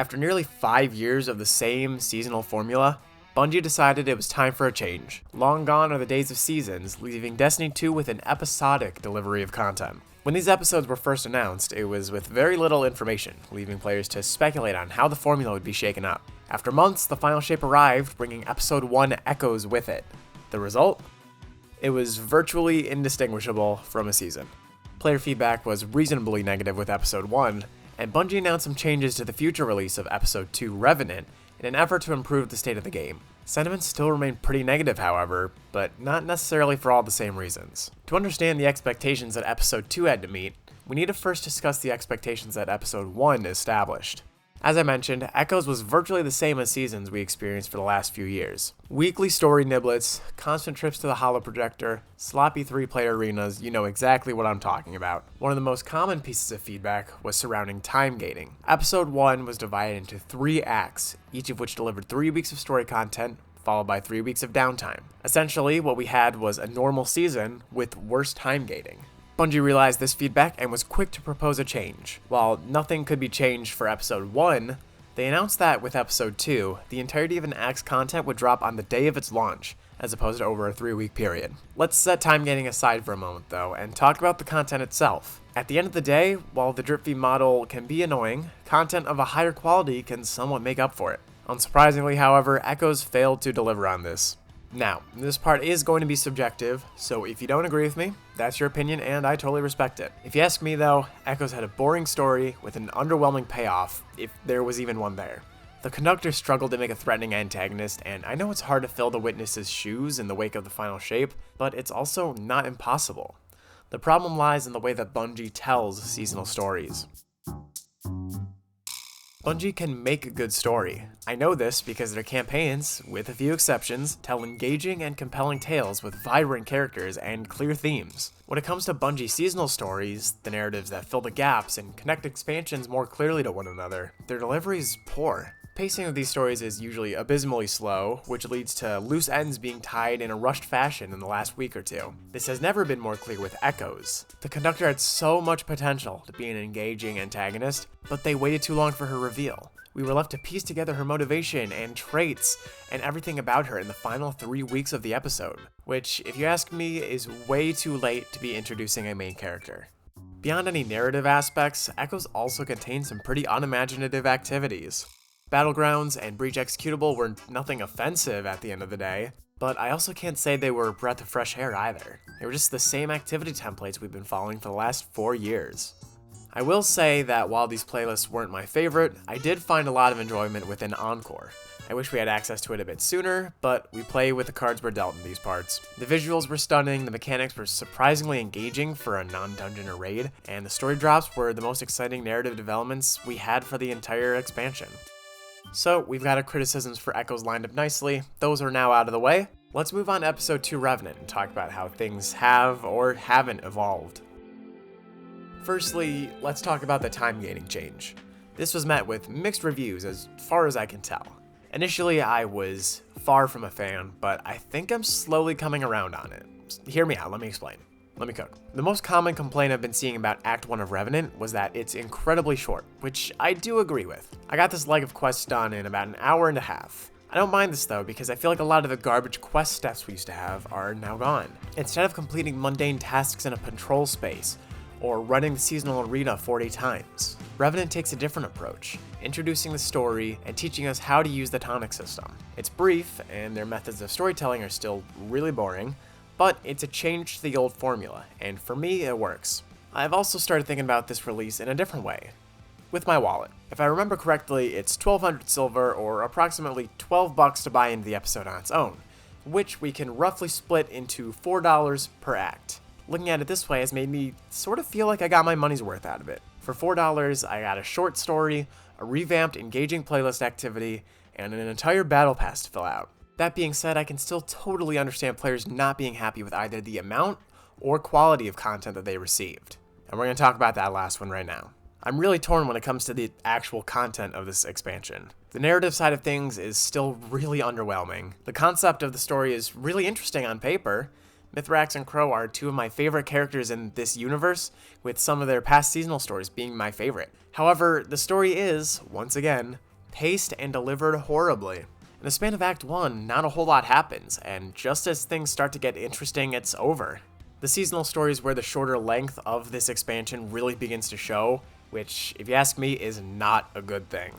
After nearly 5 years of the same seasonal formula, Bungie decided it was time for a change. Long gone are the days of seasons, leaving Destiny 2 with an episodic delivery of content. When these episodes were first announced, it was with very little information, leaving players to speculate on how the formula would be shaken up. After months, the final shape arrived, bringing Episode 1 echoes with it. The result? It was virtually indistinguishable from a season. Player feedback was reasonably negative with Episode 1, and Bungie announced some changes to the future release of Episode 2 Revenant in an effort to improve the state of the game. Sentiments still remain pretty negative, however, but not necessarily for all the same reasons. To understand the expectations that Episode 2 had to meet, we need to first discuss the expectations that Episode 1 established. As I mentioned, Echoes was virtually the same as seasons we experienced for the last few years. Weekly story niblets, constant trips to the holoprojector, sloppy 3-player arenas, you know exactly what I'm talking about. One of the most common pieces of feedback was surrounding time gating. Episode 1 was divided into 3 acts, each of which delivered 3 weeks of story content, followed by 3 weeks of downtime. Essentially, what we had was a normal season with worse time gating. Bungie realized this feedback and was quick to propose a change. While nothing could be changed for Episode 1, they announced that with Episode 2, the entirety of an act's content would drop on the day of its launch, as opposed to over a 3-week period. Let's set time gating aside for a moment though, and talk about the content itself. At the end of the day, while the drip feed model can be annoying, content of a higher quality can somewhat make up for it. Unsurprisingly, however, Echoes failed to deliver on this. Now, this part is going to be subjective, so if you don't agree with me, that's your opinion and I totally respect it. If you ask me though, Echoes had a boring story with an underwhelming payoff, if there was even one there. The conductor struggled to make a threatening antagonist, and I know it's hard to fill the witness's shoes in the wake of the final shape, but it's also not impossible. The problem lies in the way that Bungie tells seasonal stories. Bungie can make a good story. I know this because their campaigns, with a few exceptions, tell engaging and compelling tales with vibrant characters and clear themes. When it comes to Bungie seasonal stories, the narratives that fill the gaps and connect expansions more clearly to one another, their delivery is poor. Pacing of these stories is usually abysmally slow, which leads to loose ends being tied in a rushed fashion in the last week or two. This has never been more clear with Echoes. The conductor had so much potential to be an engaging antagonist, but they waited too long for her reveal. We were left to piece together her motivation and traits and everything about her in the final 3 weeks of the episode, which, if you ask me, is way too late to be introducing a main character. Beyond any narrative aspects, Echoes also contained some pretty unimaginative activities. Battlegrounds and Breach Executable were nothing offensive at the end of the day, but I also can't say they were a breath of fresh air either. They were just the same activity templates we've been following for the last 4 years. I will say that while these playlists weren't my favorite, I did find a lot of enjoyment within Encore. I wish we had access to it a bit sooner, but we play with the cards we're dealt in these parts. The visuals were stunning, the mechanics were surprisingly engaging for a non-dungeon or raid, and the story drops were the most exciting narrative developments we had for the entire expansion. So, we've got our criticisms for Echoes lined up nicely. Those are now out of the way. Let's move on to Episode 2 Revenant and talk about how things have or haven't evolved. Firstly, let's talk about the time gating change. This was met with mixed reviews as far as I can tell. Initially, I was far from a fan, but I think I'm slowly coming around on it. Hear me out, let me explain. Let me cook. The most common complaint I've been seeing about Act 1 of Revenant was that it's incredibly short, which I do agree with. I got this leg of quests done in about an hour and a half. I don't mind this though, because I feel like a lot of the garbage quest steps we used to have are now gone. Instead of completing mundane tasks in a patrol space, or running the seasonal arena 40 times, Revenant takes a different approach, introducing the story and teaching us how to use the tonic system. It's brief, and their methods of storytelling are still really boring, but it's a change to the old formula, and for me, it works. I've also started thinking about this release in a different way, with my wallet. If I remember correctly, it's 1,200 silver, or approximately $12 to buy into the episode on its own, which we can roughly split into $4 per act. Looking at it this way has made me sort of feel like I got my money's worth out of it. For $4, I got a short story, a revamped engaging playlist activity, and an entire battle pass to fill out. That being said, I can still totally understand players not being happy with either the amount or quality of content that they received. And we're going to talk about that last one right now. I'm really torn when it comes to the actual content of this expansion. The narrative side of things is still really underwhelming. The concept of the story is really interesting on paper. Mithrax and Crow are two of my favorite characters in this universe, with some of their past seasonal stories being my favorite. However, the story is, once again, paced and delivered horribly. In the span of Act 1, not a whole lot happens, and just as things start to get interesting, it's over. The seasonal story is where the shorter length of this expansion really begins to show, which, if you ask me, is not a good thing.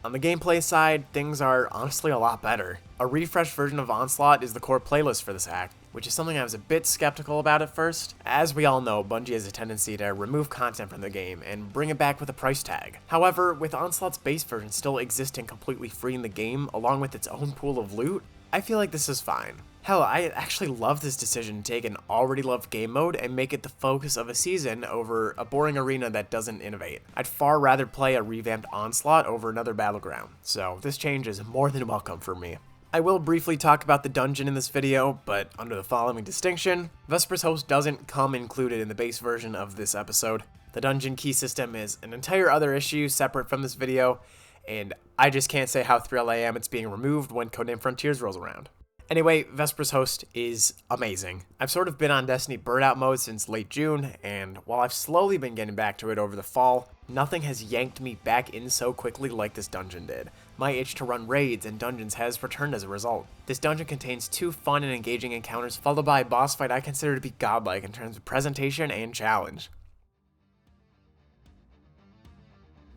On the gameplay side, things are honestly a lot better. A refreshed version of Onslaught is the core playlist for this act, which is something I was a bit skeptical about at first. As we all know, Bungie has a tendency to remove content from the game and bring it back with a price tag. However, with Onslaught's base version still existing completely free in the game, along with its own pool of loot, I feel like this is fine. Hell, I actually love this decision to take an already loved game mode and make it the focus of a season over a boring arena that doesn't innovate. I'd far rather play a revamped Onslaught over another Battleground, so this change is more than welcome for me. I will briefly talk about the dungeon in this video, but under the following distinction, Vesper's Host doesn't come included in the base version of this episode. The dungeon key system is an entire other issue separate from this video, and I just can't say how thrilled I am it's being removed when Codename Frontiers rolls around. Anyway, Vesper's Host is amazing. I've sort of been on Destiny burnout mode since late June, and while I've slowly been getting back to it over the fall, nothing has yanked me back in so quickly like this dungeon did. My itch to run raids and dungeons has returned as a result. This dungeon contains 2 fun and engaging encounters followed by a boss fight I consider to be godlike in terms of presentation and challenge.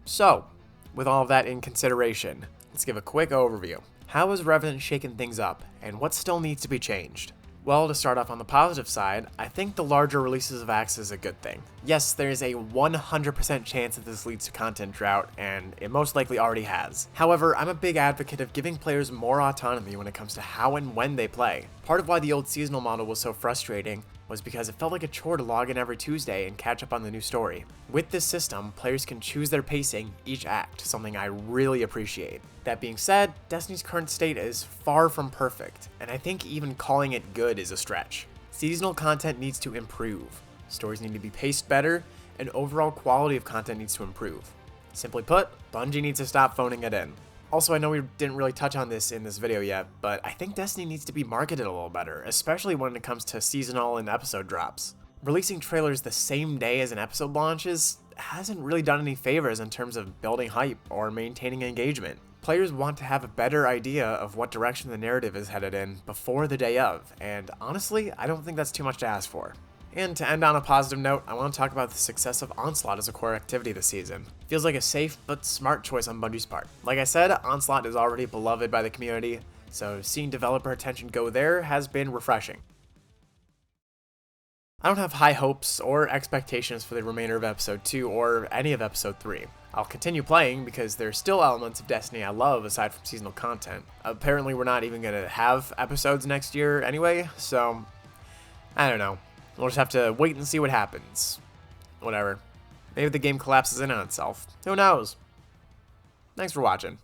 So, with all of that in consideration, let's give a quick overview. How has Revenant shaken things up, and what still needs to be changed? Well, to start off on the positive side, I think the larger releases of acts is a good thing. Yes, there is a 100% chance that this leads to content drought, and it most likely already has. However, I'm a big advocate of giving players more autonomy when it comes to how and when they play. Part of why the old seasonal model was so frustrating was because it felt like a chore to log in every Tuesday and catch up on the new story. With this system, players can choose their pacing each act, something I really appreciate. That being said, Destiny's current state is far from perfect, and I think even calling it good is a stretch. Seasonal content needs to improve, stories need to be paced better, and overall quality of content needs to improve. Simply put, Bungie needs to stop phoning it in. Also, I know we didn't really touch on this in this video yet, but I think Destiny needs to be marketed a little better, especially when it comes to seasonal and episode drops. Releasing trailers the same day as an episode launches hasn't really done any favors in terms of building hype or maintaining engagement. Players want to have a better idea of what direction the narrative is headed in before the day of, and honestly, I don't think that's too much to ask for. And to end on a positive note, I want to talk about the success of Onslaught as a core activity this season. Feels like a safe but smart choice on Bungie's part. Like I said, Onslaught is already beloved by the community, so seeing developer attention go there has been refreshing. I don't have high hopes or expectations for the remainder of Episode 2 or any of Episode 3. I'll continue playing because there's still elements of Destiny I love aside from seasonal content. Apparently we're not even going to have episodes next year anyway, so I don't know. We'll just have to wait and see what happens. Whatever. Maybe the game collapses in on itself. Who knows? Thanks for watching.